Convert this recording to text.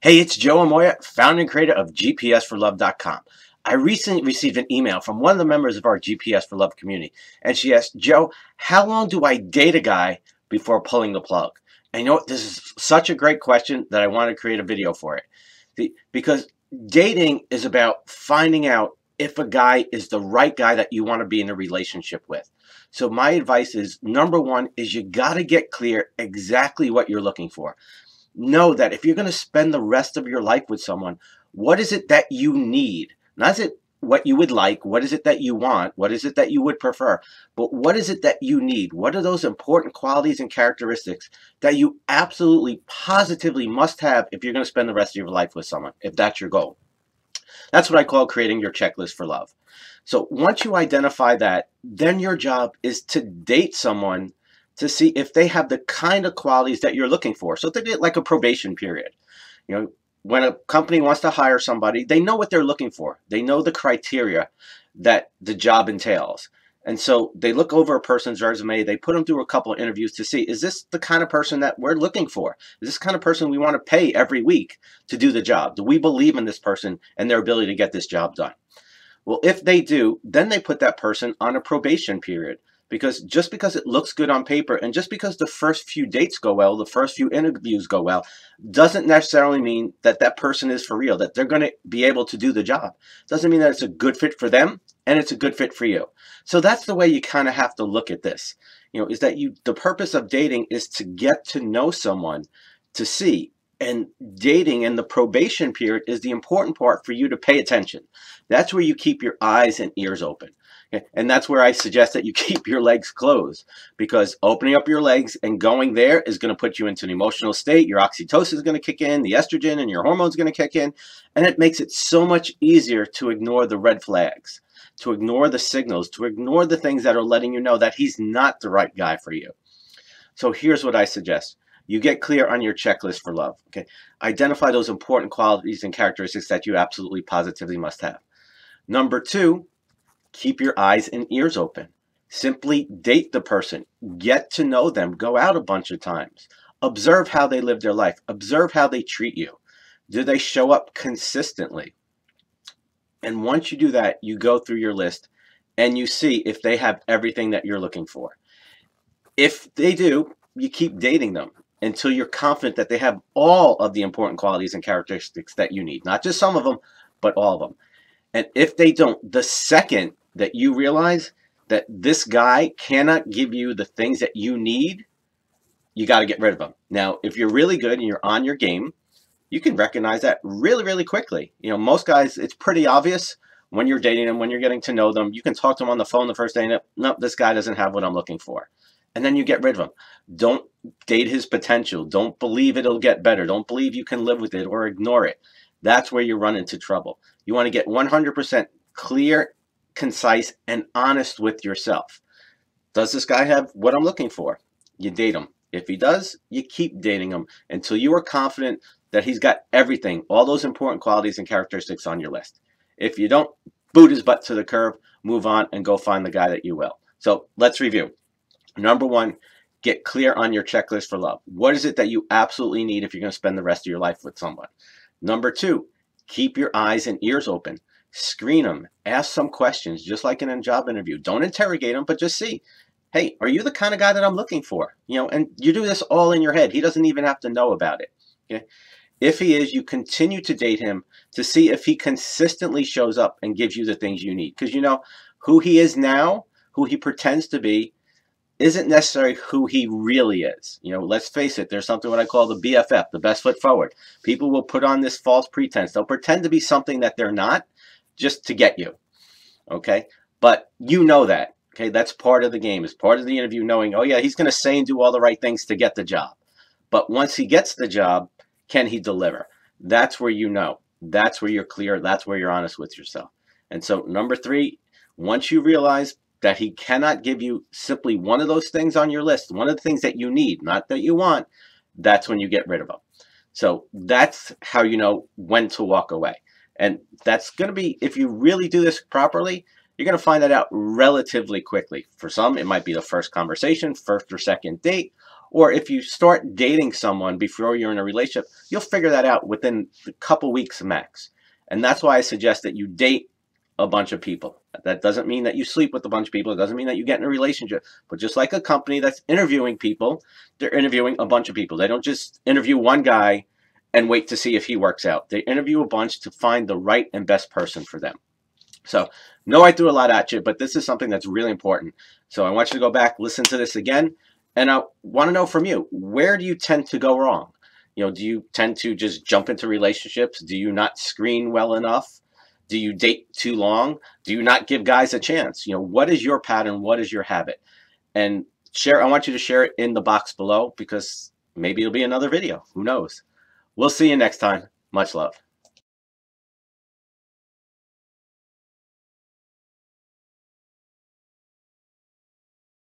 Hey, it's Joe Amoia, founder and creator of GPSforLove.com. I recently received an email from one of the members of our GPS for Love community, and she asked, Joe, how long do I date a guy before pulling the plug? And you know what? This is such a great question that I want to create a video for it. Because dating is about finding out if a guy is the right guy that you want to be in a relationship with. So my advice is, number one, is you got to get clear exactly what you're looking for. Know that if you're going to spend the rest of your life with someone, what is it that you need? Not is it what you would like, what is it that you want, what is it that you would prefer, but what is it that you need? What are those important qualities and characteristics that you absolutely positively must have if you're going to spend the rest of your life with someone, if that's your goal? That's what I call creating your checklist for love. So once you identify that, then your job is to date someone to see if they have the kind of qualities that you're looking for. So they get like a probation period. You know, when a company wants to hire somebody, they know what they're looking for. They know the criteria that the job entails. And so they look over a person's resume, they put them through a couple of interviews to see, is this the kind of person that we're looking for? Is this the kind of person we want to pay every week to do the job? Do we believe in this person and their ability to get this job done? Well, if they do, then they put that person on a probation period. Because just because it looks good on paper and just because the first few dates go well, the first few interviews go well, doesn't necessarily mean that that person is for real, that they're going to be able to do the job. Doesn't mean that it's a good fit for them and it's a good fit for you. So that's the way you kind of have to look at this. You know, is that the purpose of dating is to get to know someone, to see. And dating and the probation period is the important part for you to pay attention. That's where you keep your eyes and ears open. And that's where I suggest that you keep your legs closed, because opening up your legs and going there is going to put you into an emotional state. Your oxytocin is going to kick in, the estrogen and your hormones are going to kick in, and it makes it so much easier to ignore the red flags, to ignore the signals, to ignore the things that are letting you know that he's not the right guy for you. So here's what I suggest. You get clear on your checklist for love. Okay, identify those important qualities and characteristics that you absolutely positively must have. Number two, keep your eyes and ears open. Simply date the person. Get to know them. Go out a bunch of times. Observe how they live their life. Observe how they treat you. Do they show up consistently? And once you do that, you go through your list and you see if they have everything that you're looking for. If they do, you keep dating them until you're confident that they have all of the important qualities and characteristics that you need. Not just some of them, but all of them. And if they don't, the second that you realize that this guy cannot give you the things that you need, you got to get rid of him. Now, if you're really good and you're on your game, you can recognize that really, really quickly. You know, most guys, it's pretty obvious when you're dating them, when you're getting to know them. You can talk to them on the phone the first day and, nope, this guy doesn't have what I'm looking for. And then you get rid of him. Don't date his potential. Don't believe it'll get better. Don't believe you can live with it or ignore it. That's where you run into trouble. You want to get 100% clear, concise, and honest with yourself. Does this guy have what I'm looking for? You date him. If he does, you keep dating him until you are confident that he's got everything, all those important qualities and characteristics on your list. If you don't, boot his butt to the curb, move on, and go find the guy that you will. So let's review. Number one, get clear on your checklist for love. What is it that you absolutely need if you're going to spend the rest of your life with someone? Number two, keep your eyes and ears open. Screen them. Ask some questions, just like in a job interview. Don't interrogate them, but just see, hey, are you the kind of guy that I'm looking for? You know, and you do this all in your head. He doesn't even have to know about it. Okay? If he is, you continue to date him to see if he consistently shows up and gives you the things you need. Because you know, who he is now, who he pretends to be, isn't necessarily who he really is. You know, let's face it, there's something what I call the BFF, the best foot forward. People will put on this false pretense. They'll pretend to be something that they're not just to get you. Okay? But you know that. Okay? That's part of the game. It's part of the interview knowing, oh yeah, he's going to say and do all the right things to get the job. But once he gets the job, can he deliver? That's where you know. That's where you're clear. That's where you're honest with yourself. And so number three, once you realize that he cannot give you simply one of those things on your list, one of the things that you need, not that you want, that's when you get rid of him. So that's how you know when to walk away. And that's going to be, if you really do this properly, you're going to find that out relatively quickly. For some, it might be the first conversation, first or second date, Or if you start dating someone before you're in a relationship, you'll figure that out within a couple weeks max. And that's why I suggest that you date a bunch of people. That doesn't mean that you sleep with a bunch of people. It doesn't mean that you get in a relationship. But just like a company that's interviewing people, they're interviewing a bunch of people. They don't just interview one guy and wait to see if he works out. They interview a bunch to find the right and best person for them. So, no, I threw a lot at you, but this is something that's really important. So I want you to go back, listen to this again, and I want to know from you, where do you tend to go wrong? Do you tend to just jump into relationships? Do you not screen well enough? Do you date too long? Do you not give guys a chance? What is your pattern? What is your habit? And share. I want you to share it in the box below, because maybe it'll be another video. Who knows? We'll see you next time. Much love.